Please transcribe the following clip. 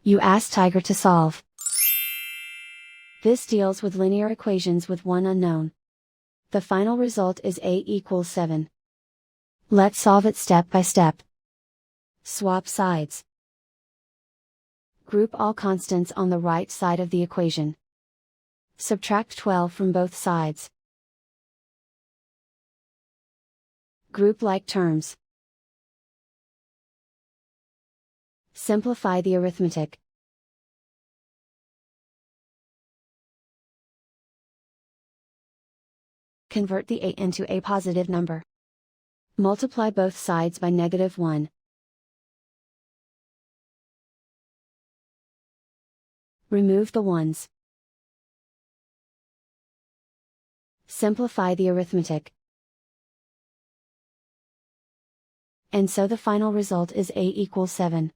You ask Tiger to solve. This deals with linear equations with one unknown. The final result is A equals 7. Let's solve it step by step. Swap sides. Group all constants on the right side of the equation. Subtract 12 from both sides. Group like terms. Simplify the arithmetic. Convert the a into a positive number. Multiply both sides by -1. Remove the ones. Simplify the arithmetic. And so the final result is a equals 7.